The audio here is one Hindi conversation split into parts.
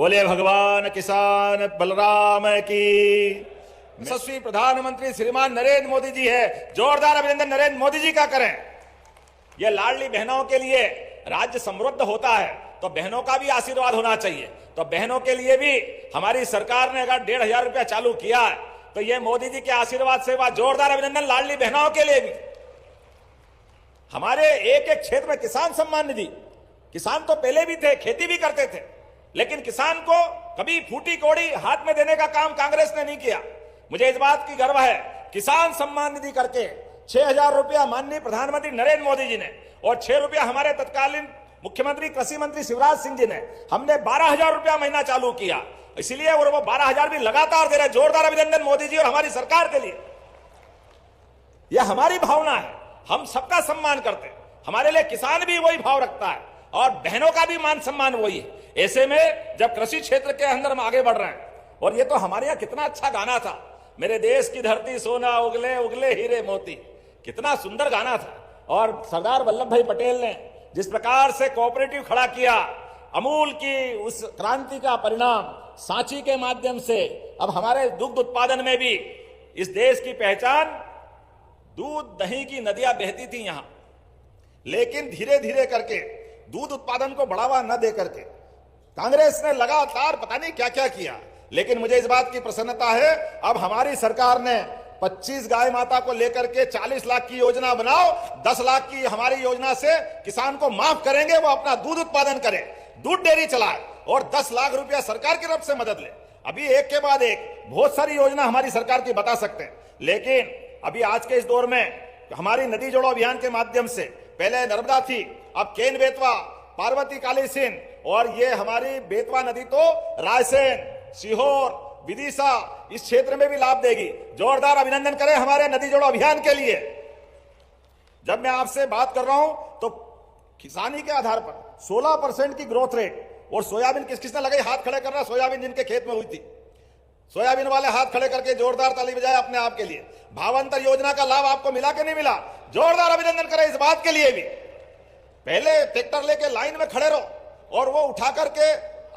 बोले भगवान किसान बलराम की। यशस्वी प्रधानमंत्री श्रीमान नरेंद्र मोदी जी है, जोरदार अभिनंदन नरेंद्र मोदी जी का करें। ये लाडली बहनों के लिए राज्य समृद्ध होता है तो बहनों का भी आशीर्वाद होना चाहिए। तो बहनों के लिए भी हमारी सरकार ने अगर 1,500 रुपया चालू किया है तो ये मोदी जी के आशीर्वाद से हुआ। जोरदार अभिनंदन लाडली बहनों के लिए भी। हमारे एक एक क्षेत्र में किसान सम्मान निधि, किसान तो पहले भी थे, खेती भी करते थे, लेकिन किसान को कभी फूटी कौड़ी हाथ में देने का काम कांग्रेस ने नहीं किया। मुझे इस बात की गर्व है, किसान सम्मान निधि करके 6,000 रुपया माननीय प्रधानमंत्री नरेंद्र मोदी जी ने और 6 रुपया हमारे तत्कालीन मुख्यमंत्री कृषि मंत्री शिवराज सिंह जी ने, हमने 12,000 रुपया महीना चालू किया। इसलिए और वो 12,000 भी लगातार दे रहे। जोरदार अभिनंदन मोदी जी और हमारी सरकार के लिए। यह हमारी भावना है, हम सबका सम्मान करते हैं। हमारे लिए किसान भी वही भाव रखता है और बहनों का भी मान सम्मान वही है। ऐसे में जब कृषि क्षेत्र के अंदर हम आगे बढ़ रहे हैं, और ये तो हमारे यहाँ कितना अच्छा गाना था, मेरे देश की धरती सोना उगले उगले हीरे मोती, कितना सुंदर गाना था। और सरदार वल्लभ भाई पटेल ने जिस प्रकार से कोऑपरेटिव खड़ा किया, अमूल की उस क्रांति का परिणाम सांची के माध्यम से अब हमारे दुग्ध उत्पादन में भी इस देश की पहचान, दूध दही की नदियां बहती थी यहां, लेकिन धीरे धीरे करके दूध उत्पादन को बढ़ावा न दे करके कांग्रेस ने लगातार पता नहीं क्या क्या किया। लेकिन मुझे इस बात की प्रसन्नता है, अब हमारी सरकार ने 25 गाय माता को लेकर के 40 लाख की योजना बनाओ, 10 लाख की हमारी योजना से किसान को माफ करेंगे, वो अपना दूध उत्पादन करे, दूध डेयरी चलाए और 10 लाख रुपया सरकार की तरफ से मदद ले। अभी एक के बाद एक बहुत सारी योजना हमारी सरकार की बता सकते हैं। लेकिन अभी आज के इस दौर में हमारी नदी जोड़ो अभियान के माध्यम से, पहले नर्मदा थी, अब केन बेतवा, पार्वती काली सिंध, और ये हमारी बेतवा नदी तो रायसेन, सीहोर, विदिशा इस क्षेत्र में भी लाभ देगी। जोरदार अभिनंदन करें हमारे नदी जोड़ो अभियान के लिए। जब मैं आपसे बात कर रहा हूं तो किसानी के आधार पर 16% की ग्रोथ रेट, और सोयाबीन किसने लगाई, हाथ खड़े करना, सोयाबीन जिनके खेत में हुई थी, सोयाबीन वाले हाथ खड़े करके जोरदार ताली बजाए अपने आप के लिए। भावांतर योजना का लाभ आपको मिला कि नहीं मिला? जोरदार अभिनंदन करें इस बात के लिए भी। पहले ट्रैक्टर लेके लाइन में खड़े रहो और वो उठा करके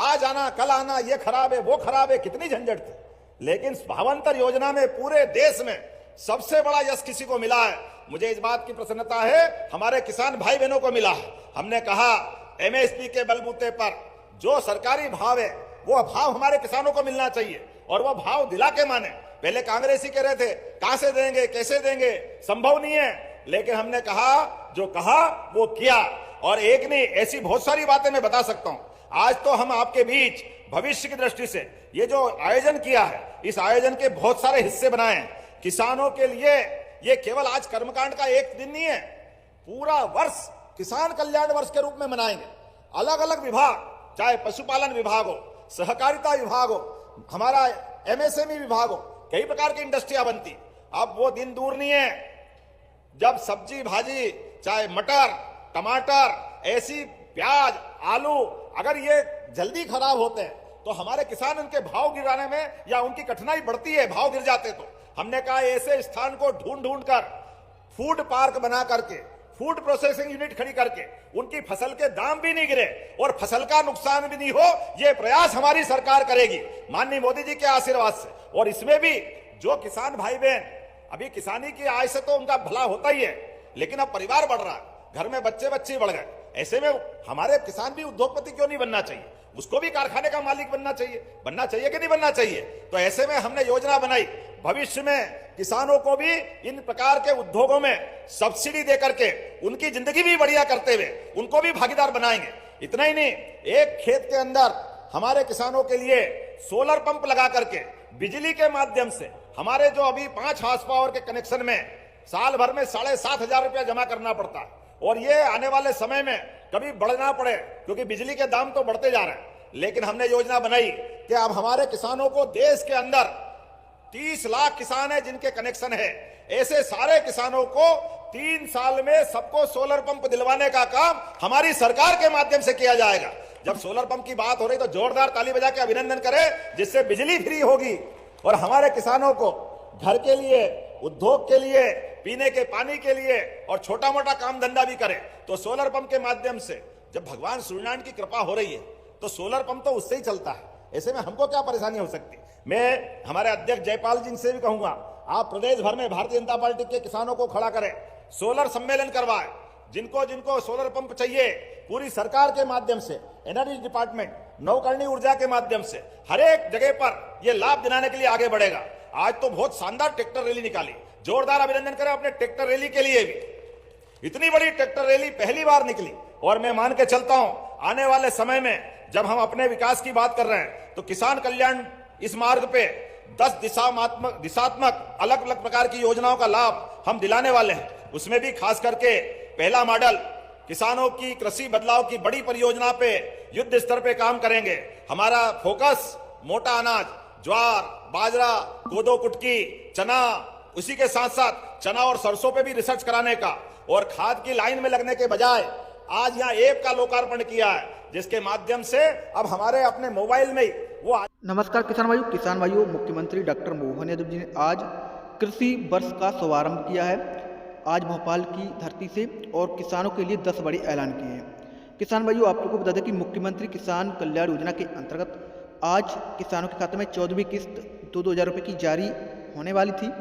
आज आना कल आना, ये खराब है वो खराब है, कितनी झंझट थी। लेकिन भावांतर योजना में पूरे देश में सबसे बड़ा यश किसी को मिला है। मुझे इस बात की प्रसन्नता है, हमारे किसान भाई बहनों को मिला है। हमने कहा एमएसपी के बलबूते पर जो सरकारी भाव है वो भाव हमारे किसानों को मिलना चाहिए, और वो भाव दिला के माने। पहले कांग्रेसी कह रहे थे कहां से देंगे, कैसे देंगे, संभव नहीं है। लेकिन हमने कहा, जो कहा वो किया, और एक नहीं ऐसी बहुत सारी बातें मैं बता सकता हूं। आज तो हम आपके बीच भविष्य की दृष्टि से ये जो आयोजन किया है, इस आयोजन के बहुत सारे हिस्से बनाए हैं किसानों के लिए। ये केवल आज कर्मकांड का एक दिन नहीं है, पूरा वर्ष किसान कल्याण वर्ष के रूप में मनाएंगे। अलग अलग विभाग, चाहे पशुपालन विभाग हो, सहकारिता विभाग हो, हमारा एमएसएमई विभाग हो, कई प्रकार की इंडस्ट्रियां बनती। अब वो दिन दूर नहीं है जब सब्जी भाजी, चाहे मटर, टमाटर, ऐसी प्याज, आलू, अगर ये जल्दी खराब होते हैं तो हमारे किसान उनके भाव गिराने में या उनकी कठिनाई बढ़ती है, भाव गिर जाते। तो हमने कहा ऐसे स्थान को ढूंढ ढूंढ कर फूड पार्क बना करके, फूड प्रोसेसिंग यूनिट खड़ी करके उनकी फसल के दाम भी नहीं गिरे और फसल का नुकसान भी नहीं हो, ये प्रयास हमारी सरकार करेगी माननीय मोदी जी के आशीर्वाद से। और इसमें भी जो किसान भाई बहन, अभी किसानी की आय से तो उनका भला होता ही है, लेकिन अब परिवार बढ़ रहा है, घर में बच्चे बढ़ गए। ऐसे में हमारे किसान भी उद्योगपति क्यों नहीं बनना चाहिए, उसको भी कारखाने का मालिक बनना चाहिए कि नहीं बनना चाहिए। तो ऐसे में हमने योजना बनाई, भविष्य में किसानों को भी इन प्रकार के उद्योगों में सब्सिडी देकर के उनकी जिंदगी भी बढ़िया करते हुए उनको भी भागीदार बनाएंगे। इतना ही नहीं, एक खेत के अंदर हमारे किसानों के लिए सोलर पंप लगा करके बिजली के माध्यम से, हमारे जो अभी 5 हार्स पावर के कनेक्शन में साल भर में 7,500 रुपया जमा करना पड़ता है, और ये आने वाले समय में कभी बढ़ना पड़े क्योंकि बिजली के दाम तो बढ़ते जा रहे हैं। लेकिन हमने योजना बनाई कि अब हमारे किसानों को, देश के अंदर 30 लाख किसान है जिनके कनेक्शन है, ऐसे सारे किसानों को 3 साल में सबको सोलर पंप दिलवाने का काम हमारी सरकार के माध्यम से किया जाएगा। जब सोलर पंप की बात हो रही तो जोरदार ताली बजा के अभिनंदन करें, जिससे बिजली फ्री होगी और हमारे किसानों को घर के लिए, उद्योग के लिए, पीने के पानी के लिए और छोटा मोटा काम धंधा भी करे। तो सोलर पंप के माध्यम से जब भगवान सूर्यनारायण की कृपा हो रही है, तो सोलर पंप तो उससे ही चलता है। ऐसे में हमको क्या परेशानी हो सकती। मैं हमारे अध्यक्ष जयपाल जी से भी कहूंगा, आप प्रदेश भर में भारतीय जनता पार्टी के किसानों को खड़ा करें, सोलर सम्मेलन करवाएं। जिनको जिनको सोलर पंप चाहिए, पूरी सरकार के माध्यम से, एनर्जी डिपार्टमेंट, नवकरणीय ऊर्जा के माध्यम से हर एक जगह पर यह लाभ दिलाने के लिए आगे बढ़ेगा। आज तो बहुत शानदार ट्रैक्टर रैली निकाली, जोरदार अभिनंदन करें अपने ट्रैक्टर रैली के लिए भी। इतनी बड़ी ट्रैक्टर रैली पहली बार निकली और मैं मान के चलता हूं आने वाले समय में जब हम अपने विकास की बात कर रहे हैं तो किसान कल्याण इस मार्ग पे 10 दिशात्मक अलग अलग प्रकार की योजनाओं का लाभ हम दिलाने वाले हैं। उसमें भी खास करके पहला मॉडल किसानों की कृषि बदलाव की बड़ी परियोजना पे युद्ध स्तर पे काम करेंगे। हमारा फोकस मोटा अनाज, ज्वार, बाजरा, कोदो, कुटकी, चना, उसी के साथ साथ चना और सरसों पे भी रिसर्च कराने का, और खाद की लाइन में लगने के बजाय आज यहाँ ऐप का लोकार्पण किया है, जिसके माध्यम से अब हमारे अपने मोबाइल में वो। नमस्कार किसान भाइयों, मुख्यमंत्री डॉक्टर मोहन यादव जी ने आज कृषि वर्ष का शुभारंभ किया है, आज भोपाल की धरती से, और किसानों के लिए 10 बड़े ऐलान किए हैं। किसान भाइयों, आप लोगों को बता दें कि मुख्यमंत्री किसान कल्याण योजना के अंतर्गत आज किसानों के खाते में 14वीं किस्त 2,000 रुपये की जारी होने वाली थी,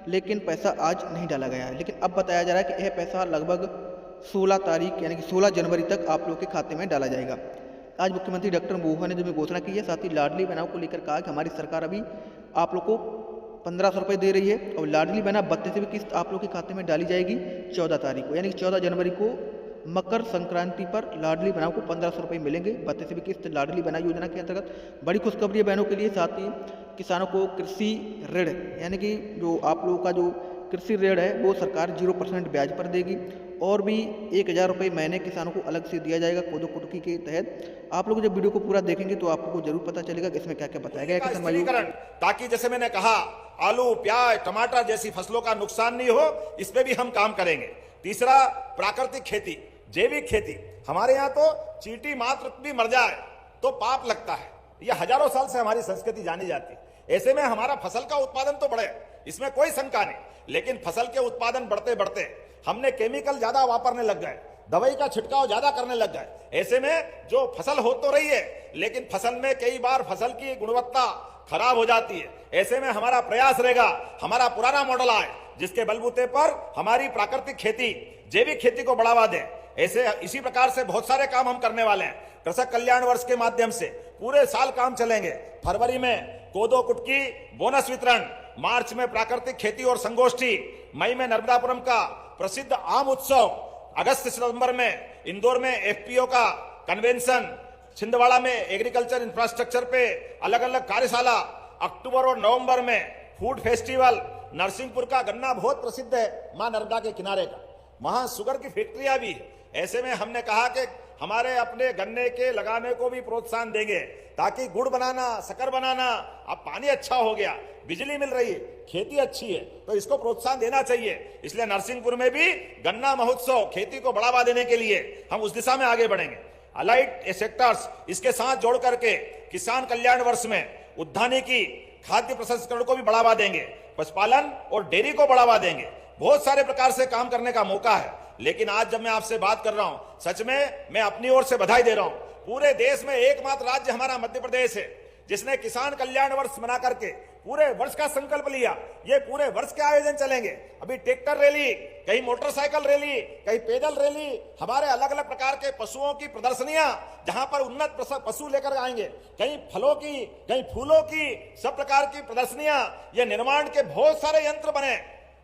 लेकिन पैसा आज नहीं डाला गया है। लेकिन अब बताया जा रहा है कि यह पैसा लगभग 16 तारीख यानी कि 16 जनवरी तक आप लोगों के खाते में डाला जाएगा। आज मुख्यमंत्री डॉक्टर मोहन ने जो घोषणा की है, साथ ही लाडली बहनाओं को लेकर कहा कि हमारी सरकार अभी आप लोग को 1500 रुपये दे रही है, और लाडली बहना 32वीं किस्त आप लोग के खाते में डाली जाएगी 14 तारीख को, यानी कि 14 जनवरी को मकर संक्रांति पर लाडली बहनाओं को 1500 रुपये मिलेंगे 32वीं किस्त लाडली बहना योजना के अंतर्गत। बड़ी खुशखबरी है बहनों के लिए। साथ ही किसानों को कृषि ऋण यानी कि जो आप लोगों का जो कृषि ऋण है वो सरकार 0% ब्याज पर देगी, और भी 1000 रुपये महीने किसानों को अलग से दिया जाएगा कोदो कुटकी के तहत। आप लोग जब वीडियो को पूरा देखेंगे तो आपको जरूर पता चलेगा कि इसमें क्या क्या बताया गया है। ताकि जैसे मैंने कहा, आलू, प्याज, टमाटर जैसी फसलों का नुकसान नहीं हो, इस पे भी हम काम करेंगे। तीसरा, प्राकृतिक खेती, जैविक खेती। हमारे यहाँ तो चींटी मात्र भी मर जाए तो पाप लगता है, यह हजारों साल से हमारी संस्कृति जानी जाती है। ऐसे में हमारा फसल का उत्पादन तो बढ़े, इसमें कोई शंका नहीं, लेकिन फसल के उत्पादन बढ़ते बढ़ते हमने केमिकल ज्यादा वापरने लग गए, दवाई का छिड़काव ज्यादा करने लग गए। ऐसे में जो फसल हो तो रही है, लेकिन फसल में कई बार फसल की गुणवत्ता खराब हो जाती है। ऐसे में हमारा प्रयास रहेगा, हमारा पुराना मॉडल आए जिसके बलबूते पर हमारी प्राकृतिक खेती, जैविक खेती को बढ़ावा दें। ऐसे इसी प्रकार से बहुत सारे काम हम करने वाले हैं। कृषक कल्याण वर्ष के माध्यम से पूरे साल काम चलेंगे। फरवरी में कोदो कुटकी बोनस वितरण, मार्च में प्राकृतिक खेती और संगोष्ठी, मई में नर्मदापुरम का प्रसिद्ध आम उत्सव, अगस्त सितंबर में इंदौर में एफपीओ का कन्वेंशन, छिंदवाड़ा में एग्रीकल्चर इंफ्रास्ट्रक्चर पे अलग अलग कार्यशाला, अक्टूबर और नवंबर में फूड फेस्टिवल। नरसिंहपुर का गन्ना बहुत प्रसिद्ध है, मां नर्मदा के किनारे का, वहां शुगर की फैक्ट्रियां भी है। ऐसे में हमने कहा कि हमारे अपने गन्ने के लगाने को भी प्रोत्साहन देंगे, ताकि गुड़ बनाना, शक्कर बनाना, अब पानी अच्छा हो गया, बिजली मिल रही है, खेती अच्छी है, तो इसको प्रोत्साहन देना चाहिए। इसलिए नरसिंहपुर में भी गन्ना महोत्सव, खेती को बढ़ावा देने के लिए हम उस दिशा में आगे बढ़ेंगे। अलाइड सेक्टर्स इसके साथ जोड़ करके किसान कल्याण वर्ष में उद्यानिकी, खाद्य प्रसंस्करण को भी बढ़ावा देंगे, पशुपालन और डेयरी को बढ़ावा देंगे। बहुत सारे प्रकार से काम करने का मौका है। लेकिन आज जब मैं आपसे बात कर रहा हूं, सच में मैं अपनी ओर से बधाई दे रहा हूं। पूरे देश में एकमात्र राज्य हमारा मध्य प्रदेश है जिसने किसान कल्याण वर्ष मना करके पूरे वर्ष का संकल्प लिया। ये पूरे वर्ष के आयोजन चलेंगे। अभी ट्रैक्टर रैली, कहीं मोटरसाइकिल रैली, कहीं पैदल रैली, हमारे अलग अलग प्रकार के पशुओं की प्रदर्शनियां, जहां पर उन्नत पशु लेकर आएंगे, कहीं फलों की, कहीं फूलों की, सब प्रकार की प्रदर्शनियां। ये निर्माण के बहुत सारे यंत्र बने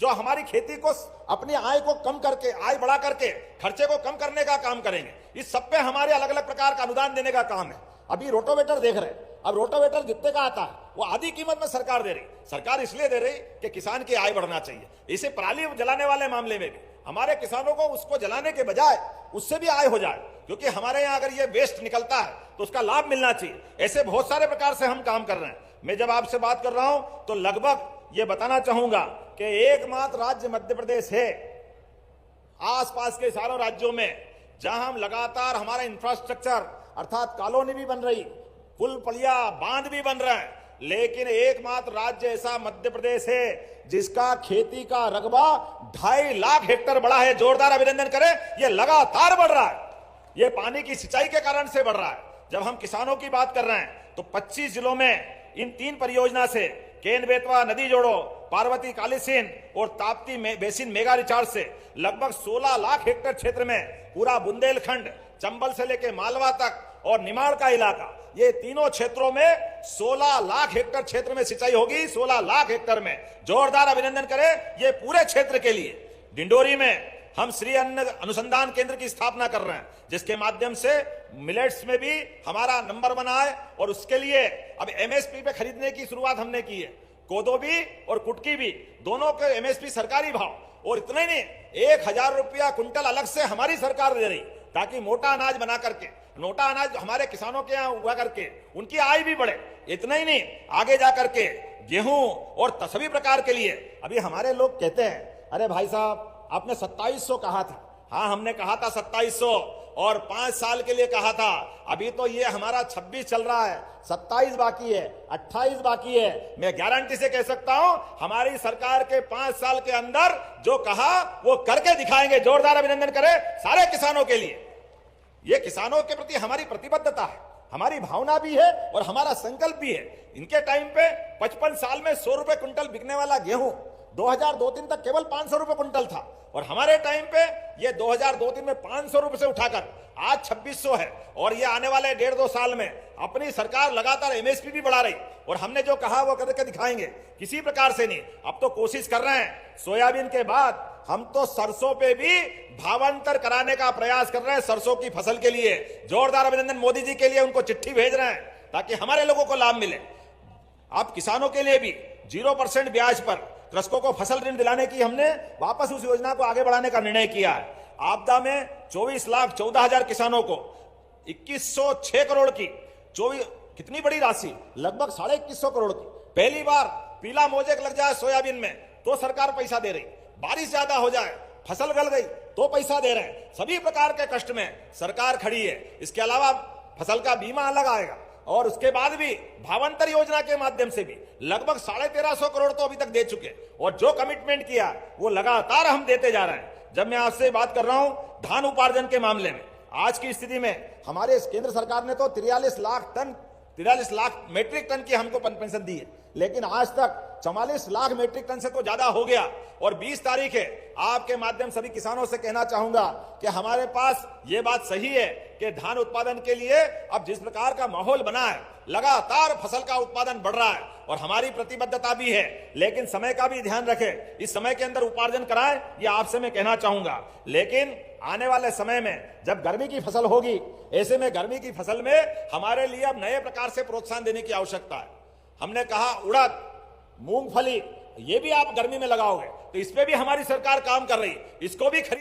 जो हमारी खेती को, अपनी आय को कम करके, आय बढ़ा करके खर्चे को कम करने का काम करेंगे। इस सब पे हमारे अलग अलग प्रकार का अनुदान देने का काम है। अभी रोटोवेटर देख रहे हैं, अब रोटोवेटर जितने का आता है वो आधी कीमत में सरकार दे रही। सरकार इसलिए दे रही कि किसान की आय बढ़ना चाहिए। इसे पराली जलाने वाले मामले में भी हमारे किसानों को उसको जलाने के बजाय उससे भी आय हो जाए, क्योंकि हमारे यहाँ अगर ये वेस्ट निकलता है तो उसका लाभ मिलना चाहिए। ऐसे बहुत सारे प्रकार से हम काम कर रहे हैं। मैं जब आपसे बात कर रहा हूं तो लगभग ये बताना चाहूंगा कि एकमात्र राज्य मध्य प्रदेश है आसपास के सारों राज्यों में जहां हम लगातार हमारा इंफ्रास्ट्रक्चर अर्थात कॉलोनी भी बन रही, पुल पलिया बांध भी बन रहा है, लेकिन एकमात्र राज्य ऐसा मध्य प्रदेश है जिसका खेती का रकबा 2.5 लाख हेक्टेयर बढ़ा है। जोरदार अभिनंदन करें। यह लगातार बढ़ रहा है, यह पानी की सिंचाई के कारण से बढ़ रहा है। जब हम किसानों की बात कर रहे हैं तो 25 जिलों में इन 3 परियोजना से केन बेतवा नदी जोड़ो, पार्वती कालीसिंध और ताप्ती बेसिन मेगा रिचार्ज से लगभग 16 लाख हेक्टेयर क्षेत्र में पूरा बुंदेलखंड, चंबल से लेकर मालवा तक और निमाड़ का इलाका, ये तीनों क्षेत्रों में 16 लाख हेक्टेयर क्षेत्र में सिंचाई होगी। 16 लाख हेक्टेयर में जोरदार अभिनंदन करें ये पूरे क्षेत्र के लिए। डिंडोरी में हम श्री अन्न अनुसंधान केंद्र की स्थापना कर रहे हैं, जिसके माध्यम से मिलेट्स में भी हमारा नंबर 1 आए और उसके लिए अब एमएसपी पे खरीदने की शुरुआत हमने की है। कोदो भी और कुटकी भी दोनों के एमएसपी सरकारी भाव, और इतना ही नहीं 1000 रुपया कुंटल अलग से हमारी सरकार दे रही, ताकि मोटा अनाज बना करके, मोटा अनाज हमारे किसानों के यहाँ उगा करके उनकी आय भी बढ़े। इतना ही नहीं, आगे जाकर के गेहूं और सभी प्रकार के लिए अभी हमारे लोग कहते हैं, अरे भाई साहब आपने 2700 कहा था। हाँ, हमने कहा था 2700 और 5 साल के लिए कहा था। अभी तो ये हमारा 26 चल रहा है, 27 बाकी है, 28 बाकी है। मैं गारंटी से कह सकता हूं हमारी सरकार के 5 साल के अंदर जो कहा वो करके दिखाएंगे। जोरदार अभिनंदन करें सारे किसानों के लिए। ये किसानों के प्रति हमारी प्रतिबद्धता है, हमारी भावना भी है और हमारा संकल्प भी है। इनके टाइम पे 55 साल में 100 रुपए कुंटल बिकने वाला गेहूं 2002-03 तक केवल 500 रुपए कुंटल था, और हमारे टाइम पे ये 2002-03 में 500 रुपए से उठाकर आज 2600 है। और ये आने वाले 1.5-2 साल में अपनी सरकार लगातार एमएसपी भी बढ़ा रही, और हमने जो कहा वो करके दिखाएंगे। किसी प्रकार से नहीं, अब तो कोशिश कर रहे हैं सोयाबीन के बाद हम तो सरसों पे भी भावांतर कराने का प्रयास कर रहे हैं। सरसों की फसल के लिए जोरदार अभिनंदन मोदी जी के लिए, उनको चिट्ठी भेज रहे हैं ताकि हमारे लोगों को लाभ मिले। अब किसानों के लिए भी 0% ब्याज पर कृषकों को फसल ऋण दिलाने की हमने वापस उस योजना को आगे बढ़ाने का निर्णय किया है। आपदा में 24,14,000 किसानों को 2106 करोड़ की, 24 कितनी बड़ी राशि, लगभग 2150 करोड़ की। पहली बार पीला मोजेक लग जाए सोयाबीन में तो सरकार पैसा दे रही, बारिश ज्यादा हो जाए, फसल गल गई तो पैसा दे रहे हैं। सभी प्रकार के कष्ट में सरकार खड़ी है। इसके अलावा फसल का बीमा अलग आएगा, और उसके बाद भी भावांतर योजना के माध्यम से भी लगभग 1350 करोड़ तो अभी तक दे चुके, और जो कमिटमेंट किया वो लगातार हम देते जा रहे हैं। जब मैं आपसे बात कर रहा हूं धान उपार्जन के मामले में, आज की स्थिति में हमारे केंद्र सरकार ने तो 43 लाख मेट्रिक टन की हमको पेंशन दी है, लेकिन आज तक 44 लाख मेट्रिक टन से तो ज्यादा हो गया। और 20 तारीख है, आपके माध्यम सभी किसानों से कहना चाहूंगा कि हमारे पास ये बात सही है कि धान उत्पादन के लिए अब जिस प्रकार का माहौल बना है, लगातार फसल का उत्पादन बढ़ रहा है और हमारी प्रतिबद्धता भी है, लेकिन समय का भी ध्यान रखें। इस समय के अंदर उपार्जन कराएं, ये आपसे मैं कहना चाहूंगा। लेकिन आने वाले समय में जब गर्मी की फसल होगी, ऐसे में गर्मी की फसल में हमारे लिए अब नए प्रकार से प्रोत्साहन देने की आवश्यकता है। हमने कहा उड़द, मूंगफली, ये भी आप गर्मी में लगाओगे तो इस पे भी हमारी सरकार काम कर रही है, इसको भी खरीद